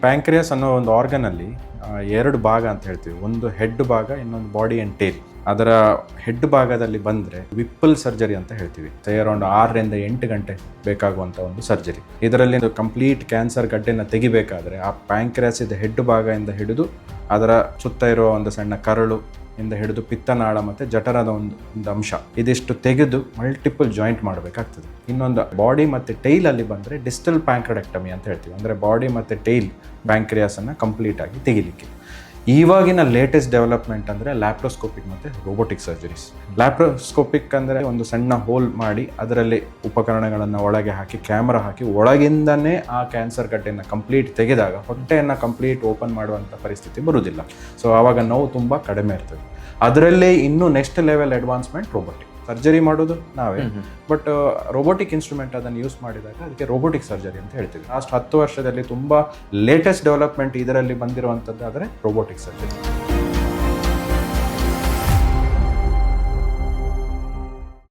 Pancreas ಅನ್ನೋ ಒಂದು ಆರ್ಗನಲ್ಲಿ ಎರಡು ಭಾಗ ಅಂತ ಹೇಳ್ತೀವಿ. ಒಂದು ಹೆಡ್ ಭಾಗ, ಇನ್ನೊಂದು ಬಾಡಿ ಆ್ಯಂಡ್ ಟೇಲ್. ಅದರ ಹೆಡ್ ಭಾಗದಲ್ಲಿ ಬಂದರೆ ವಿಪ್ಪಲ್ ಸರ್ಜರಿ ಅಂತ ಹೇಳ್ತೀವಿ. ಅರೌಂಡ್ 6 ರಿಂದ 8 ಗಂಟೆ ಬೇಕಾಗುವಂಥ ಒಂದು ಸರ್ಜರಿ. ಇದರಲ್ಲಿ ಕಂಪ್ಲೀಟ್ ಕ್ಯಾನ್ಸರ್ ಗಡ್ಡೆನ ತೆಗಿಬೇಕಾದ್ರೆ ಆ ಪ್ಯಾಂಕ್ರಿಯಾಸಿದ ಹೆಡ್ ಭಾಗದಿಂದ ಹಿಡಿದು ಅದರ ಸುತ್ತ ಇರುವ ಒಂದು ಸಣ್ಣ ಕರಳು ಇಂದ ಹಿಡಿದು ಪಿತ್ತನಾಳ ಮತ್ತು ಜಠರದ ಒಂದು ಅಂಶ ಇದಿಷ್ಟು ತೆಗೆದು ಮಲ್ಟಿಪಲ್ ಜಾಯಿಂಟ್ ಮಾಡಬೇಕಾಗ್ತದೆ. ಇನ್ನೊಂದು ಬಾಡಿ ಮತ್ತು ಟೈಲಲ್ಲಿ ಬಂದರೆ ಡಿಸ್ಟಲ್ ಪ್ಯಾಂಕ್ರೆಡಕ್ಟಮಿ ಅಂತ ಹೇಳ್ತೀವಿ. ಅಂದರೆ ಬಾಡಿ ಮತ್ತು ಟೈಲ್ ಪ್ಯಾಂಕ್ರಿಯಾಸನ್ನು ಕಂಪ್ಲೀಟಾಗಿ ತೆಗಿಲಿಕ್ಕೆ. ಇವಾಗಿನ ಲೇಟೆಸ್ಟ್ ಡೆವಲಪ್ಮೆಂಟ್ ಅಂದರೆ ಲ್ಯಾಪ್ರೋಸ್ಕೋಪಿಕ್ ಮತ್ತು ರೋಬೋಟಿಕ್ ಸರ್ಜರೀಸ್. ಲ್ಯಾಪ್ರೋಸ್ಕೋಪಿಕ್ ಅಂದರೆ ಒಂದು ಸಣ್ಣ ಹೋಲ್ ಮಾಡಿ ಅದರಲ್ಲಿ ಉಪಕರಣಗಳನ್ನು ಒಳಗೆ ಹಾಕಿ ಕ್ಯಾಮ್ರಾ ಹಾಕಿ ಒಳಗಿಂದನೇ ಆ ಕ್ಯಾನ್ಸರ್ ಗಡ್ಡೆಯನ್ನು ಕಂಪ್ಲೀಟ್ ತೆಗೆದಾಗ ಹೊಟ್ಟೆಯನ್ನು ಕಂಪ್ಲೀಟ್ ಓಪನ್ ಮಾಡುವಂಥ ಪರಿಸ್ಥಿತಿ ಬರುವುದಿಲ್ಲ. ಸೊ ಆವಾಗ ನೋವು ತುಂಬ ಕಡಿಮೆ ಇರ್ತದೆ. ಅದರಲ್ಲೇ ಇನ್ನೂ next level advancement robotic surgery ಮಾಡೋದು ನಾವೇ, ಬಟ್ ರೋಬೋಟಿಕ್ ಇನ್ಸ್ಟ್ರೂಮೆಂಟ್ ಅದನ್ನು ಯೂಸ್ ಮಾಡಿದಾಗ ಅದಕ್ಕೆ ರೋಬೋಟಿಕ್ ಸರ್ಜರಿ ಅಂತ ಹೇಳ್ತೀವಿ. ಲಾಸ್ಟ್ 10 ವರ್ಷದಲ್ಲಿ ತುಂಬ ಲೇಟೆಸ್ಟ್ ಡೆವಲಪ್ಮೆಂಟ್ ಇದರಲ್ಲಿ ಬಂದಿರುವಂಥದ್ದು ಆದರೆ ರೋಬೋಟಿಕ್ ಸರ್ಜರಿ.